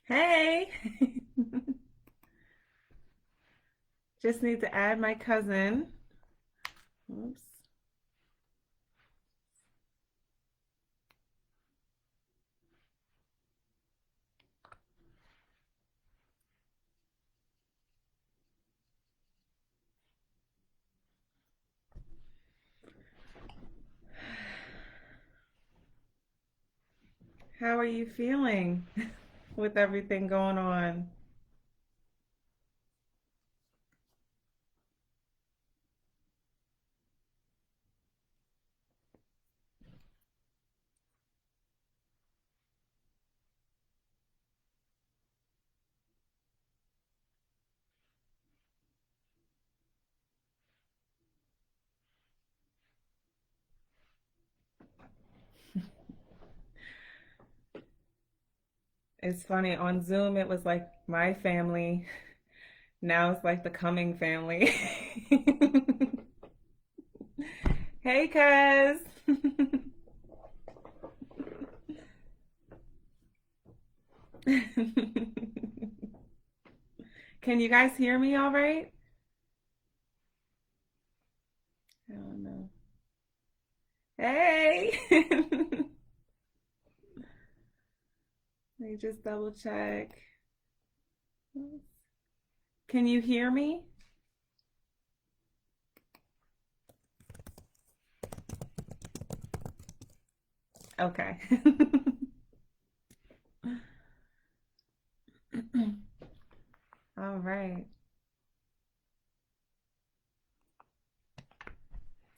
Hey, just need to add my cousin. Oops. How are you feeling with everything going on? It's funny, on Zoom it was like my family. Now it's like the coming family. Hey, cuz. Can you guys hear me all right? I don't know. Hey. Let me just double check. Can you hear me? Okay. All right.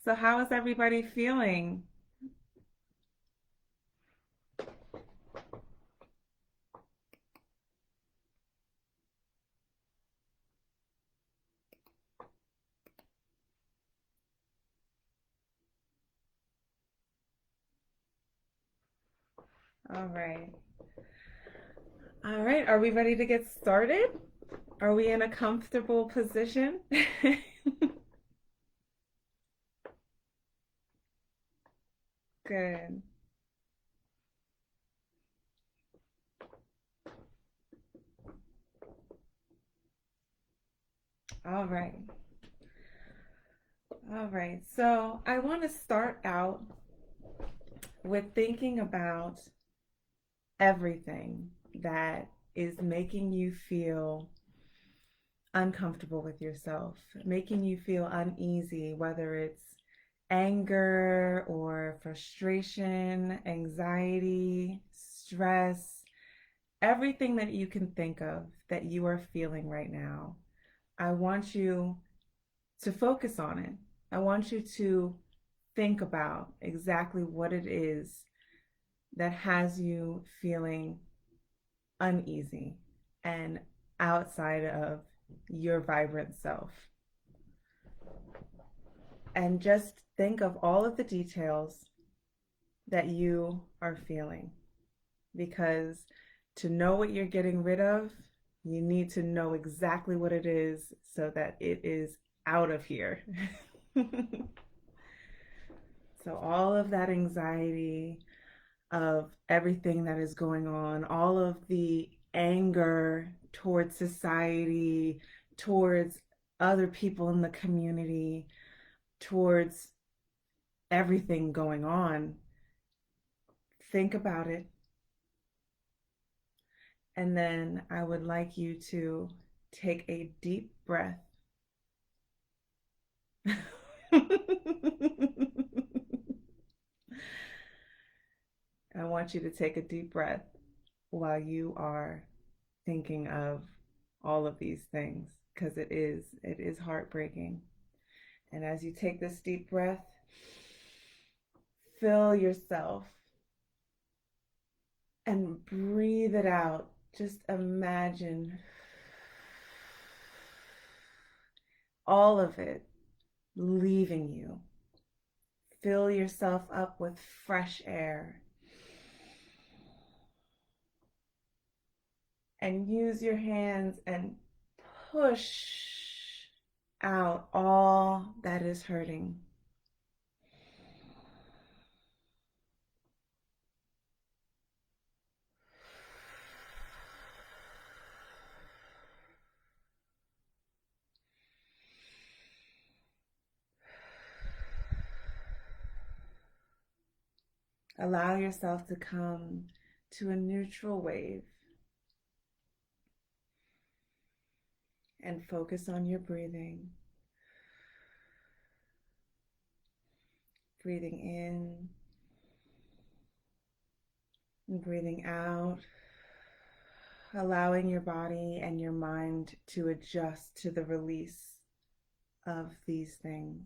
So how is everybody feeling? All right. All right. Are we ready to get started? Are we in a comfortable position? Good. All right. All right. So I want to start out with thinking about everything that is making you feel uncomfortable with yourself, making you feel uneasy, whether it's anger or frustration, anxiety, stress, everything that you can think of that you are feeling right now. I want you to focus on it. I want you to think about exactly what it is that has you feeling uneasy and outside of your vibrant self. And just think of all of the details that you are feeling. Because to know what you're getting rid of, you need to know exactly what it is so that it is out of here. So, all of that anxiety of everything that is going on, all of the anger towards society, towards other people in the community, towards everything going on. Think about it. And then I would like you to take a deep breath. I want you to take a deep breath while you are thinking of all of these things, because it is heartbreaking. And as you take this deep breath, fill yourself and breathe it out. Just imagine all of it leaving you. Fill yourself up with fresh air and use your hands and push out all that is hurting. Allow yourself to come to a neutral wave and focus on your breathing. Breathing in and breathing out, allowing your body and your mind to adjust to the release of these things.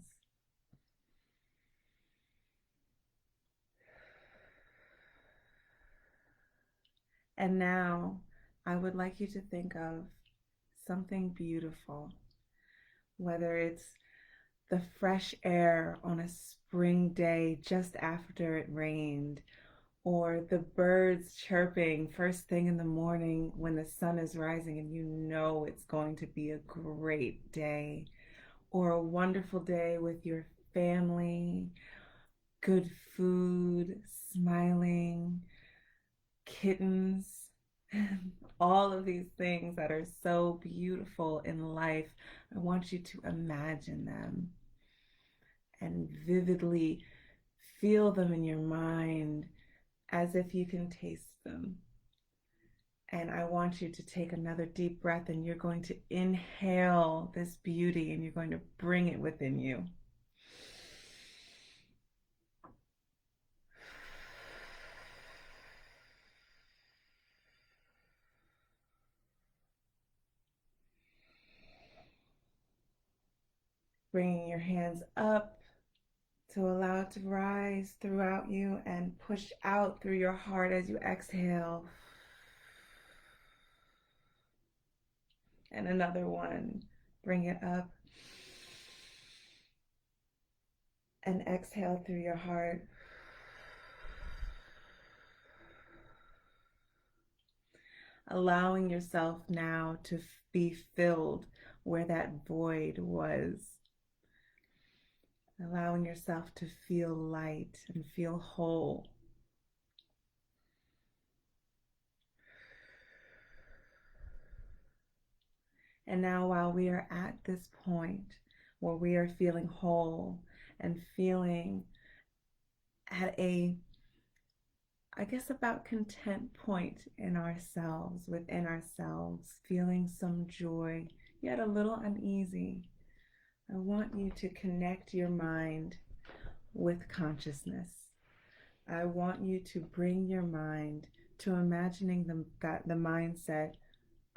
And now I would like you to think of something beautiful, whether it's the fresh air on a spring day just after it rained, or the birds chirping first thing in the morning when the sun is rising and you know it's going to be a great day, or a wonderful day with your family, good food, smiling, kittens, all of these things that are so beautiful in life. I want you to imagine them and vividly feel them in your mind as if you can taste them. And I want you to take another deep breath, and you're going to inhale this beauty and you're going to bring it within you. Bringing your hands up to allow it to rise throughout you and push out through your heart as you exhale. And another one. Bring it up and exhale through your heart. Allowing yourself now to be filled where that void was. Allowing yourself to feel light and feel whole. And now, while we are at this point where we are feeling whole and feeling at a, I guess, about content point in ourselves, within ourselves, feeling some joy, yet a little uneasy, I want you to connect your mind with consciousness. I want you to bring your mind to imagining the mindset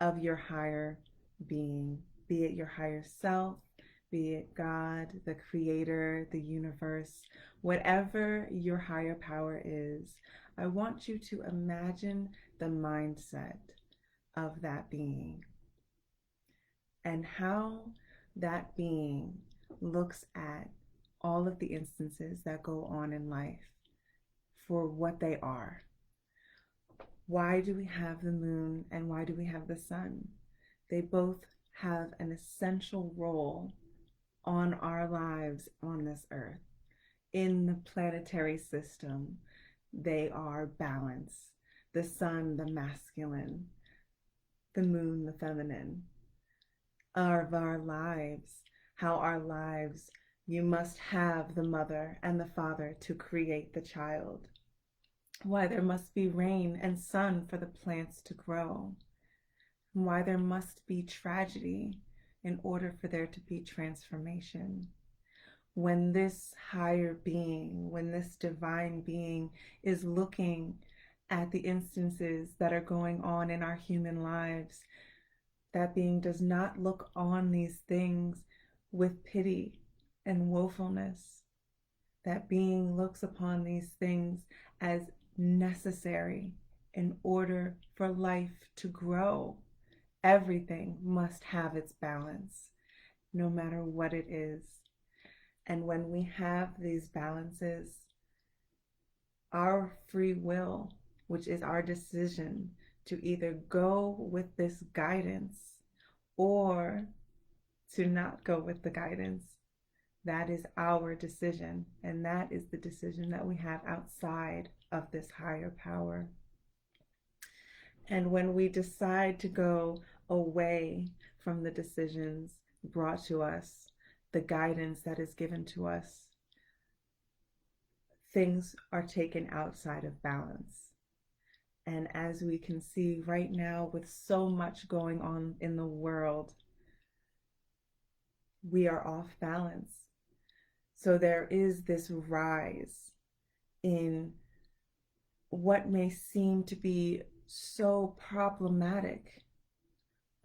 of your higher being, be it your higher self, be it God, the creator, the universe, whatever your higher power is. I want you to imagine the mindset of that being and how that being looks at all of the instances that go on in life for what they are. Why do we have the moon and why do we have the sun? They both have an essential role on our lives on this earth. In the planetary system, they are balance. The sun, the masculine, the moon, the feminine. of our lives, how our lives, you must have the mother and the father to create the child, why there must be rain and sun for the plants to grow, why there must be tragedy in order for there to be transformation. When this higher being, when this divine being is looking at the instances that are going on in our human lives, that being does not look on these things with pity and woefulness. That being looks upon these things as necessary in order for life to grow. Everything must have its balance, no matter what it is. And when we have these balances, our free will, which is our decision to either go with this guidance or to not go with the guidance, that is our decision. And that is the decision that we have outside of this higher power. And when we decide to go away from the decisions brought to us, the guidance that is given to us, things are taken outside of balance. And as we can see right now, with so much going on in the world, we are off balance. So there is this rise in what may seem to be so problematic,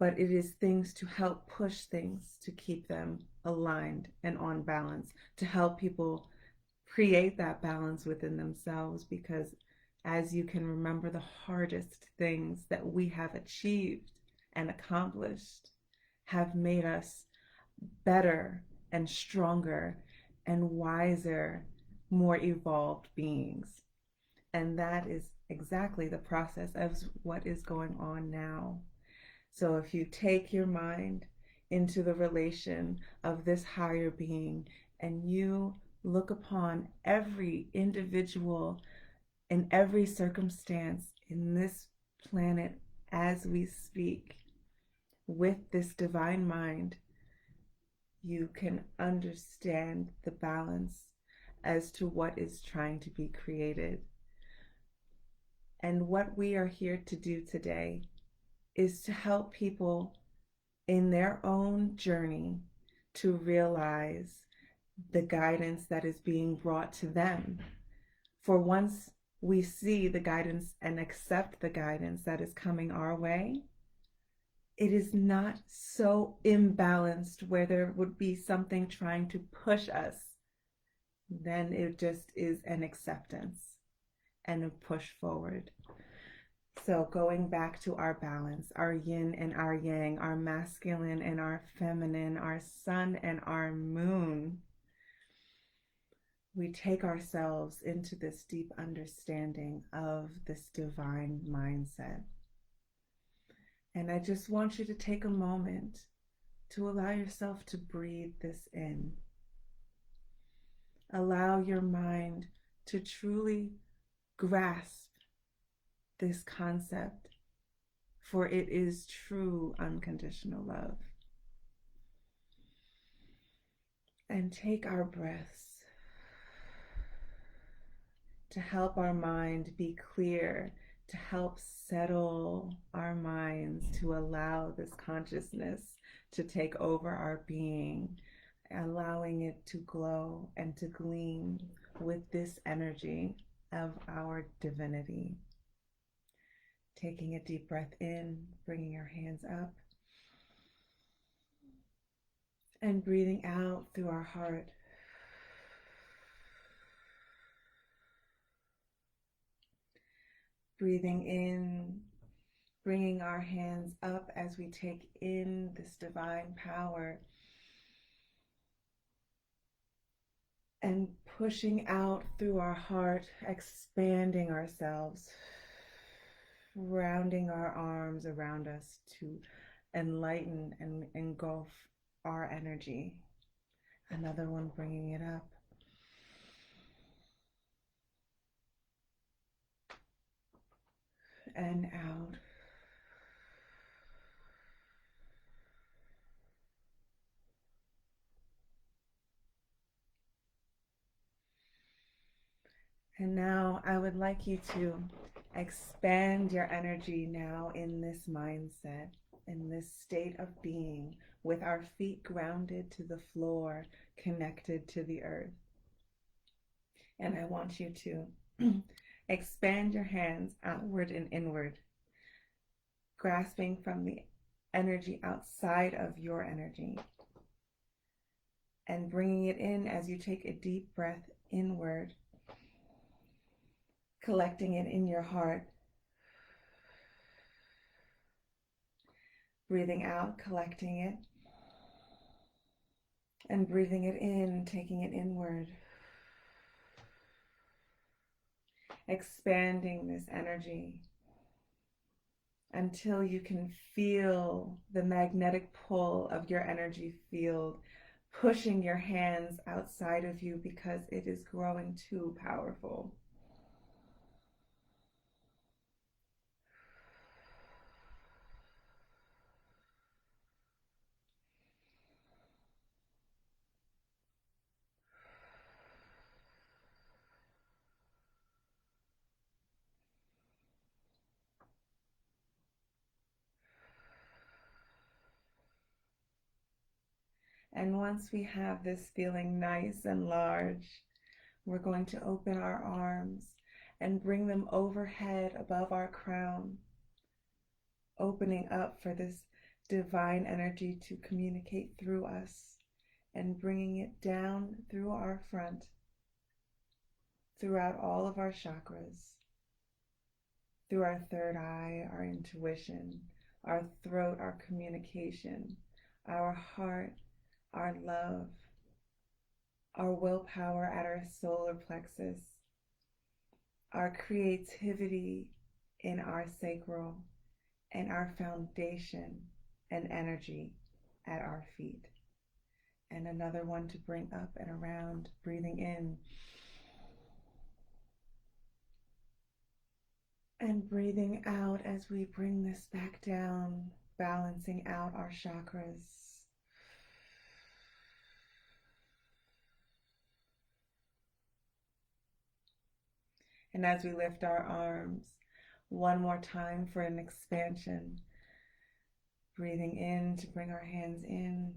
but it is things to help push things to keep them aligned and on balance, to help people create that balance within themselves. Because as you can remember, the hardest things that we have achieved and accomplished have made us better and stronger and wiser, more evolved beings. And that is exactly the process of what is going on now. So if you take your mind into the relation of this higher being and you look upon every individual in every circumstance in this planet as we speak with this divine mind, you can understand the balance as to what is trying to be created. And what we are here to do today is to help people in their own journey to realize the guidance that is being brought to them. For once we see the guidance and accept the guidance that is coming our way, it is not so imbalanced where there would be something trying to push us. Then it just is an acceptance and a push forward. So going back to our balance, our yin and our yang, our masculine and our feminine, our sun and our moon, we take ourselves into this deep understanding of this divine mindset. And I just want you to take a moment to allow yourself to breathe this in. Allow your mind to truly grasp this concept, for it is true unconditional love. And take our breaths to help our mind be clear, to help settle our minds, to allow this consciousness to take over our being, allowing it to glow and to gleam with this energy of our divinity. Taking a deep breath in, bringing your hands up, and breathing out through our heart. Breathing in, bringing our hands up as we take in this divine power, and pushing out through our heart, expanding ourselves, rounding our arms around us to enlighten and engulf our energy. Another one, bringing it up. And out. And now I would like you to expand your energy now in this mindset, in this state of being, with our feet grounded to the floor, connected to the earth. And I want you to expand your hands outward and inward, grasping from the energy outside of your energy and bringing it in as you take a deep breath inward, collecting it in your heart, breathing out, collecting it, and breathing it in, taking it inward, expanding this energy until you can feel the magnetic pull of your energy field pushing your hands outside of you because it is growing too powerful. And once we have this feeling nice and large, we're going to open our arms and bring them overhead above our crown, opening up for this divine energy to communicate through us and bringing it down through our front, throughout all of our chakras, through our third eye, our intuition, our throat, our communication, our heart, our love, our willpower at our solar plexus, our creativity in our sacral, and our foundation and energy at our feet. And another one to bring up and around, breathing in and breathing out as we bring this back down, balancing out our chakras. And as we lift our arms, one more time for an expansion, breathing in to bring our hands in.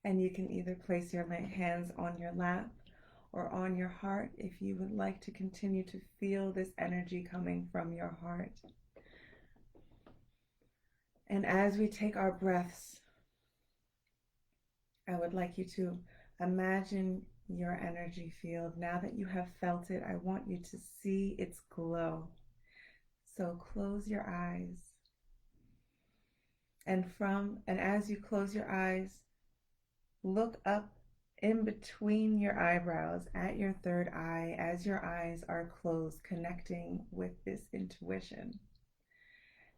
And you can either place your hands on your lap or on your heart if you would like to continue to feel this energy coming from your heart. And as we take our breaths, I would like you to imagine your energy field. Now that you have felt it, I want you to see its glow. So close your eyes. And as you close your eyes, look up in between your eyebrows at your third eye as your eyes are closed, connecting with this intuition.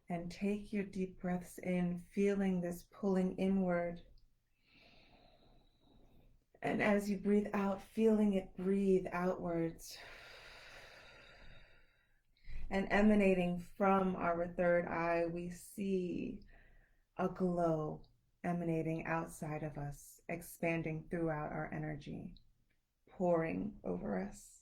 And take your deep breaths in, feeling this pulling inward. And as you breathe out, feeling it breathe outwards. And emanating from our third eye, we see a glow emanating outside of us, expanding throughout our energy, pouring over us.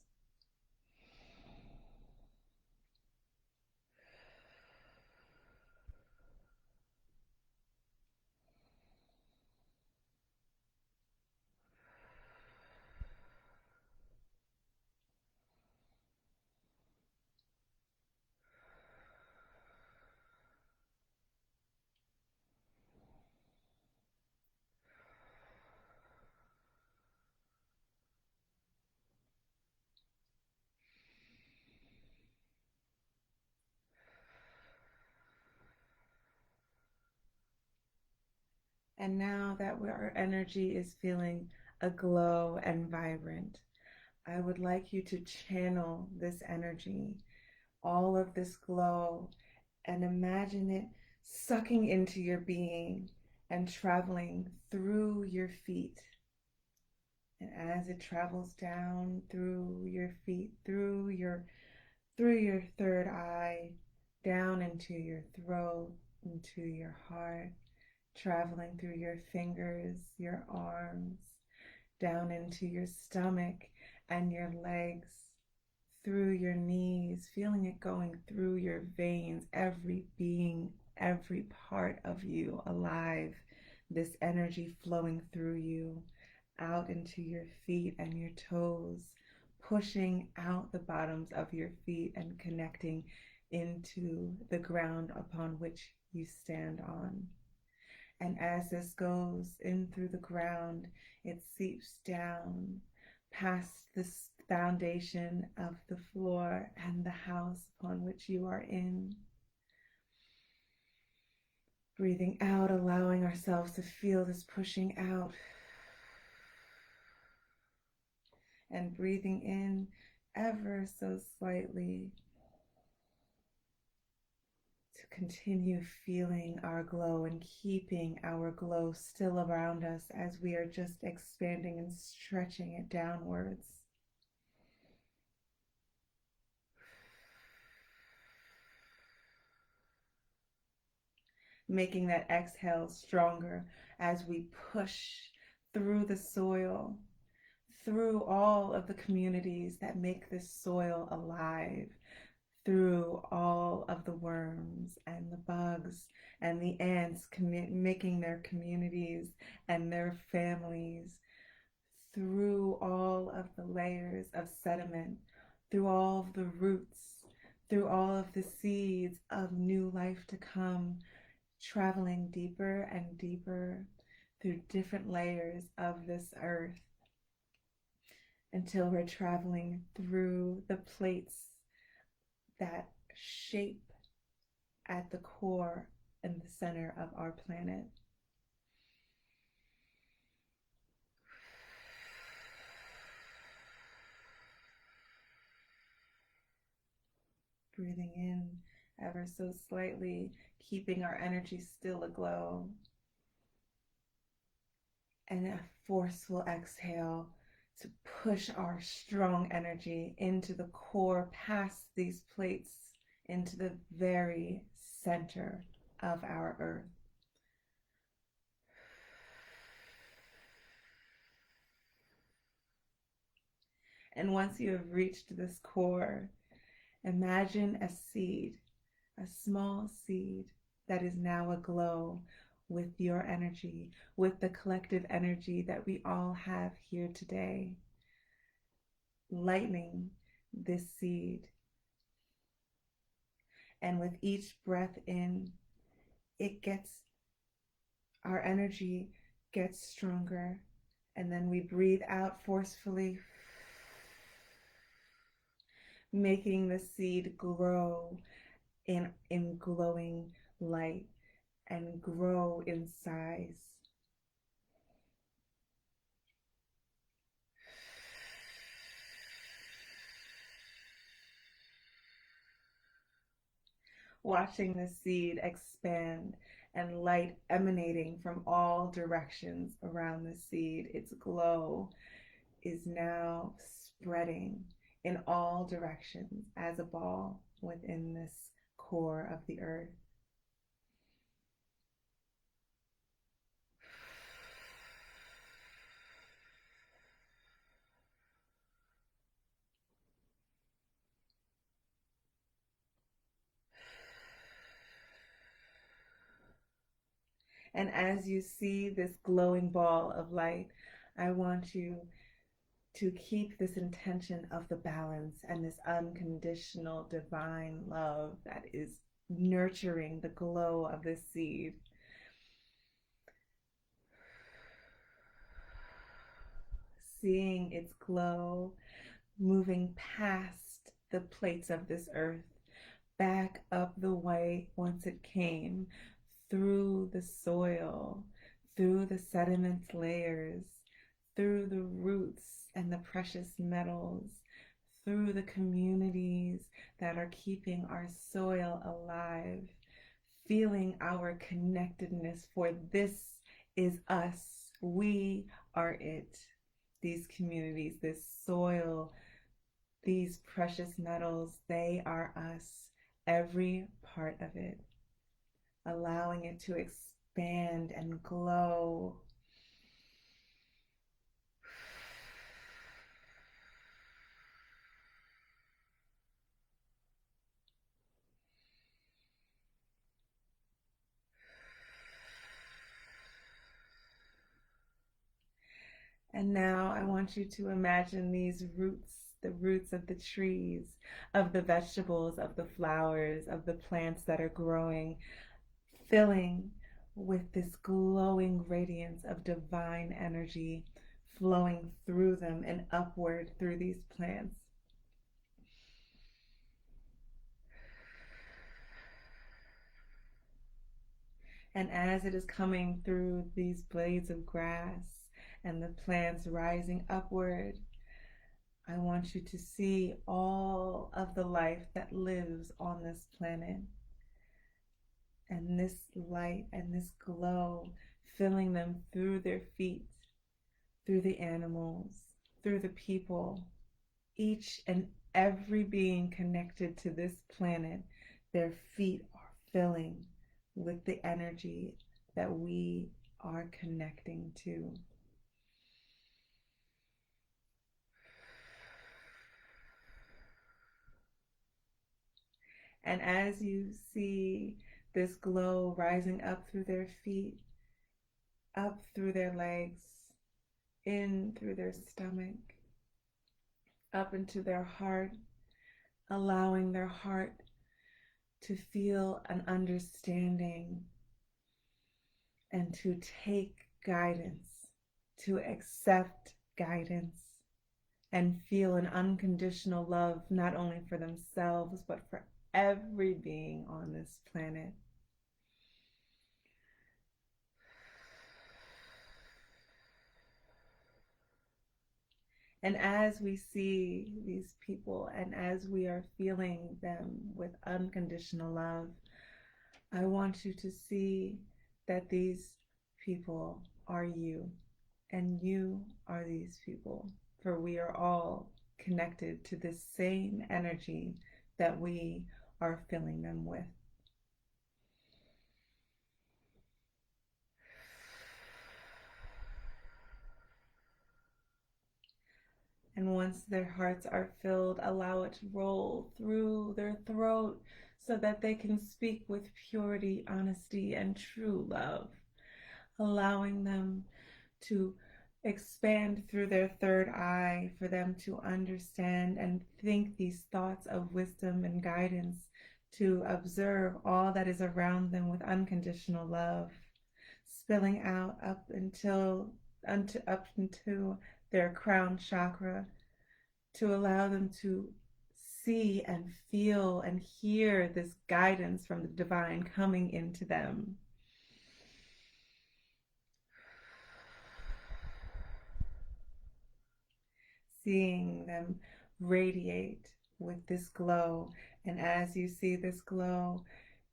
And now that our energy is feeling aglow and vibrant, I would like you to channel this energy, all of this glow, and imagine it sucking into your being and traveling through your feet. And as it travels down through your feet, through your through your third eye, down into your throat, into your heart, traveling through your fingers, your arms, down into your stomach and your legs, through your knees, feeling it going through your veins, every being, every part of you alive, this energy flowing through you, out into your feet and your toes, pushing out the bottoms of your feet and connecting into the ground upon which you stand on. And as this goes in through the ground, it seeps down past this foundation of the floor and the house upon which you are in. Breathing out, allowing ourselves to feel this pushing out. And breathing in ever so slightly to continue feeling our glow and keeping our glow still around us as we are just expanding and stretching it downwards. Making that exhale stronger as we push through the soil, through all of the communities that make this soil alive, through all of the worms and the bugs and the ants making their communities and their families, through all of the layers of sediment, through all of the roots, through all of the seeds of new life to come, traveling deeper and deeper through different layers of this earth until we're traveling through the plates that shape at the core and the center of our planet. Breathing in ever so slightly, keeping our energy still aglow. And a forceful exhale to push our strong energy into the core, past these plates, into the very center of our earth. And once you have reached this core, imagine a seed, a small seed that is now aglow with your energy, with the collective energy that we all have here today. Lightening this seed. And with each breath in, it gets, our energy gets stronger. And then we breathe out forcefully, making the seed grow in glowing light and grow in size. Watching the seed expand and light emanating from all directions around the seed. Its glow is now spreading in all directions as a ball within this core of the earth. And as you see this glowing ball of light, I want you to keep this intention of the balance and this unconditional divine love that is nurturing the glow of this seed. Seeing its glow moving past the plates of this earth, back up the way once it came, through the soil, through the sediment layers, through the roots and the precious metals, through the communities that are keeping our soil alive, feeling our connectedness, for this is us. We are it. These communities, this soil, these precious metals, they are us, every part of it, allowing it to expand and glow. And now I want you to imagine these roots, the roots of the trees, of the vegetables, of the flowers, of the plants that are growing, filling with this glowing radiance of divine energy flowing through them and upward through these plants. And as it is coming through these blades of grass and the plants rising upward, I want you to see all of the life that lives on this planet, and this light and this glow filling them through their feet, through the animals, through the people, each and every being connected to this planet, their feet are filling with the energy that we are connecting to. And as you see this glow rising up through their feet, up through their legs, in through their stomach, up into their heart, allowing their heart to feel an understanding and to take guidance, to accept guidance, and feel an unconditional love not only for themselves but for every being on this planet. And as we see these people and as we are feeling them with unconditional love, I want you to see that these people are you, and you are these people, for we are all connected to this same energy that we are filling them with. And once their hearts are filled, allow it to roll through their throat so that they can speak with purity, honesty, and true love, allowing them to expand through their third eye for them to understand and think these thoughts of wisdom and guidance, to observe all that is around them with unconditional love, spilling out up into their crown chakra, to allow them to see and feel and hear this guidance from the divine coming into them. Seeing them radiate with this glow. And as you see this glow,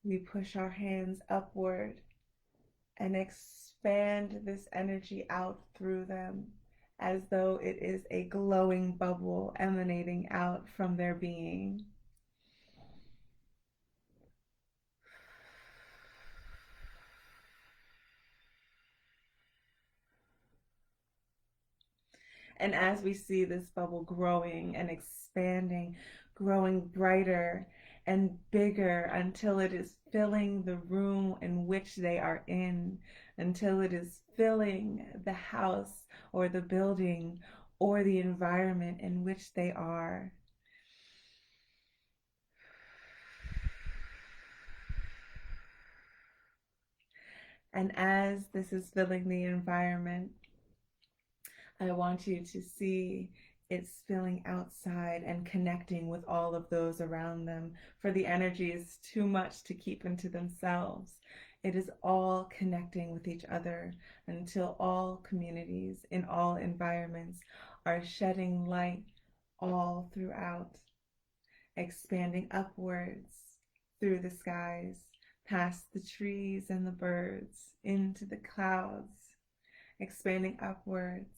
we push our hands upward and expand this energy out through them as though it is a glowing bubble emanating out from their being. And as we see this bubble growing and expanding, growing brighter and bigger until it is filling the room in which they are in, until it is filling the house or the building or the environment in which they are. And as this is filling the environment, I want you to see it spilling outside and connecting with all of those around them, for the energy is too much to keep into themselves. It is all connecting with each other until all communities in all environments are shedding light all throughout, expanding upwards through the skies, past the trees and the birds, into the clouds, expanding upwards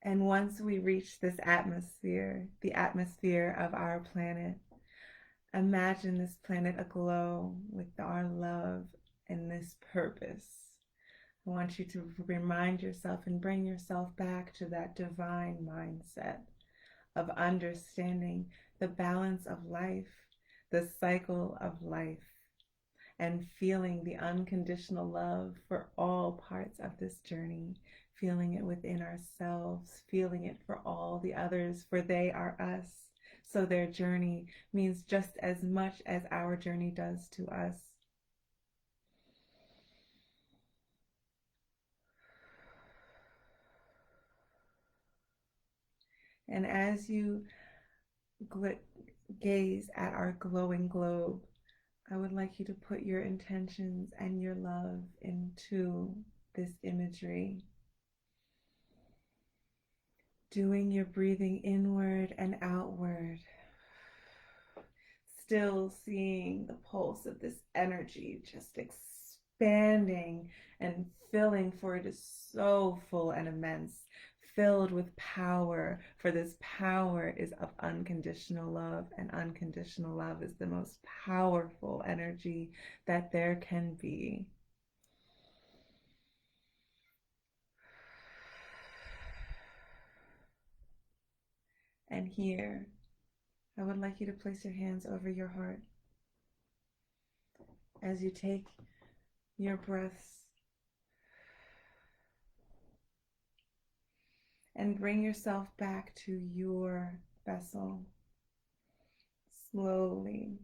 And once we reach this atmosphere, the atmosphere of our planet, imagine this planet aglow with our love and this purpose. I want you to remind yourself and bring yourself back to that divine mindset of understanding the balance of life, the cycle of life, and feeling the unconditional love for all parts of this journey, feeling it within ourselves, feeling it for all the others, for they are us. So their journey means just as much as our journey does to us. And as you gaze at our glowing globe, I would like you to put your intentions and your love into this imagery. Doing your breathing inward and outward. Still seeing the pulse of this energy just expanding and filling, for it is so full and immense, filled with power, for this power is of unconditional love, and unconditional love is the most powerful energy that there can be. And here, I would like you to place your hands over your heart as you take your breaths and bring yourself back to your vessel. Slowly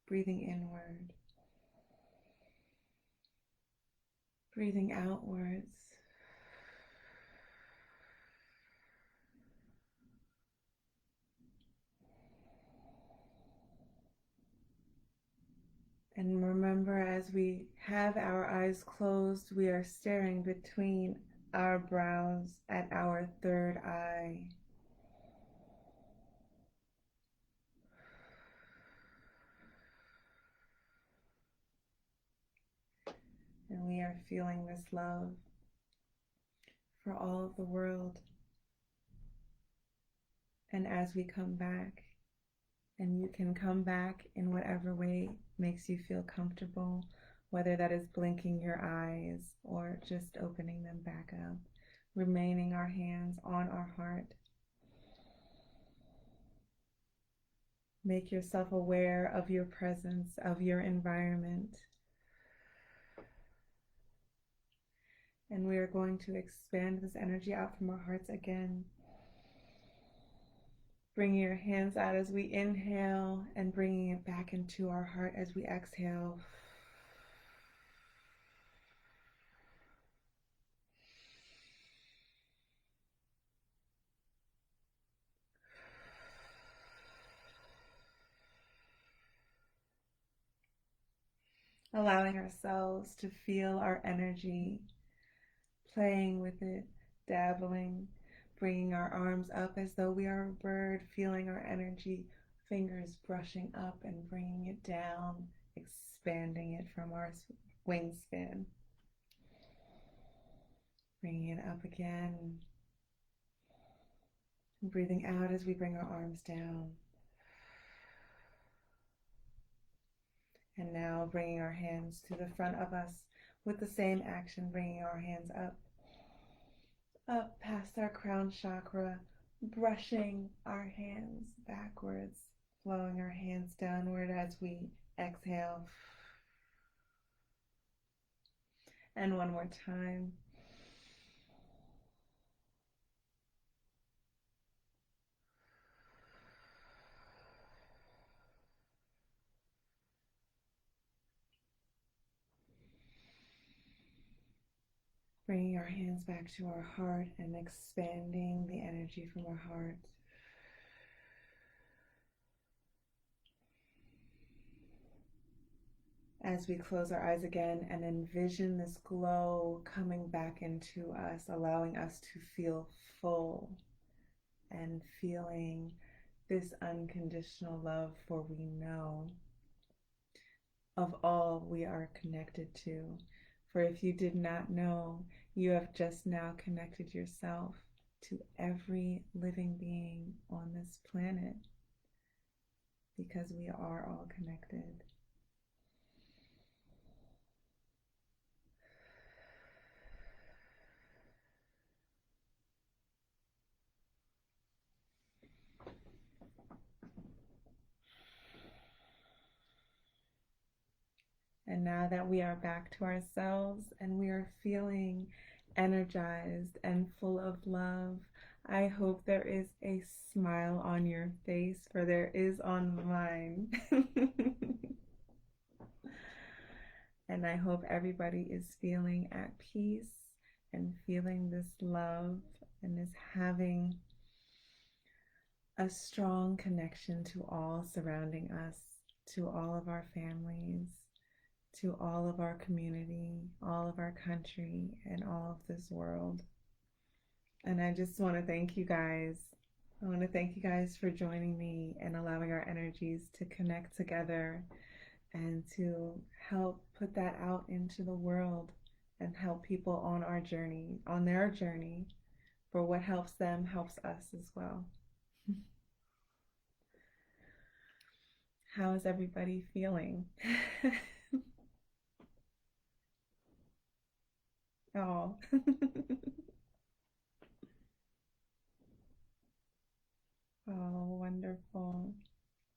breathing inward, breathing outwards. And remember, as we have our eyes closed, we are staring between our brows at our third eye. And we are feeling this love for all of the world. And as we come back, and you can come back in whatever way makes you feel comfortable, whether that is blinking your eyes or just opening them back up, remaining our hands on our heart. Make yourself aware of your presence, of your environment. And we are going to expand this energy out from our hearts again. Bringing your hands out as we inhale and bringing it back into our heart as we exhale. Allowing ourselves to feel our energy, playing with it, dabbling, bringing our arms up as though we are a bird, feeling our energy, fingers brushing up and bringing it down, expanding it from our wingspan. Bringing it up again, breathing out as we bring our arms down. And now bringing our hands to the front of us with the same action, bringing our hands up past our crown chakra, brushing our hands backwards, flowing our hands downward as we exhale. And one more time. Bringing our hands back to our heart and expanding the energy from our heart. As we close our eyes again and envision this glow coming back into us, allowing us to feel full and feeling this unconditional love, for we know of all we are connected to, For if you did not know, you have just now connected yourself to every living being on this planet because we are all connected. And now that we are back to ourselves and we are feeling energized and full of love, I hope there is a smile on your face, for there is on mine. And I hope everybody is feeling at peace and feeling this love and is having a strong connection to all surrounding us, to all of our families, to all of our community, all of our country, and all of this world. And I just want to thank you guys. I want to thank you guys for joining me and allowing our energies to connect together and to help put that out into the world and help people on our journey, on their journey, for what helps them helps us as well. How is everybody feeling? Oh. Oh, wonderful.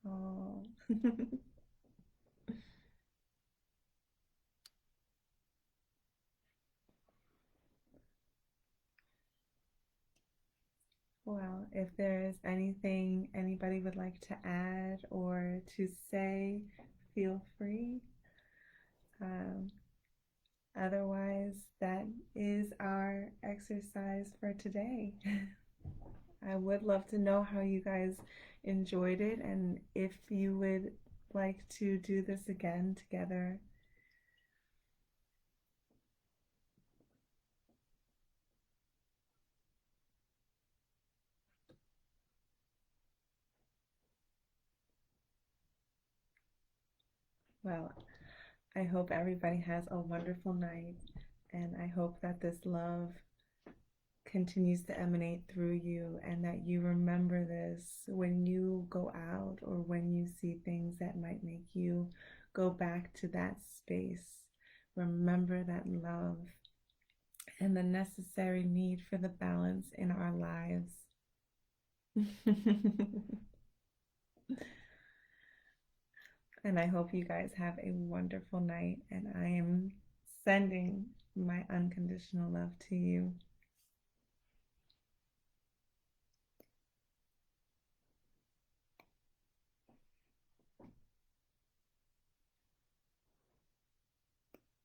Oh. Well, if there is anything anybody would like to add or to say, feel free. Um, Otherwise, that is our exercise for today. I would love to know how you guys enjoyed it and if you would like to do this again together. Well, I hope everybody has a wonderful night, and I hope that this love continues to emanate through you and that you remember this when you go out or when you see things that might make you go back to that space. Remember that love and the necessary need for the balance in our lives. And I hope you guys have a wonderful night. And I am sending my unconditional love to you.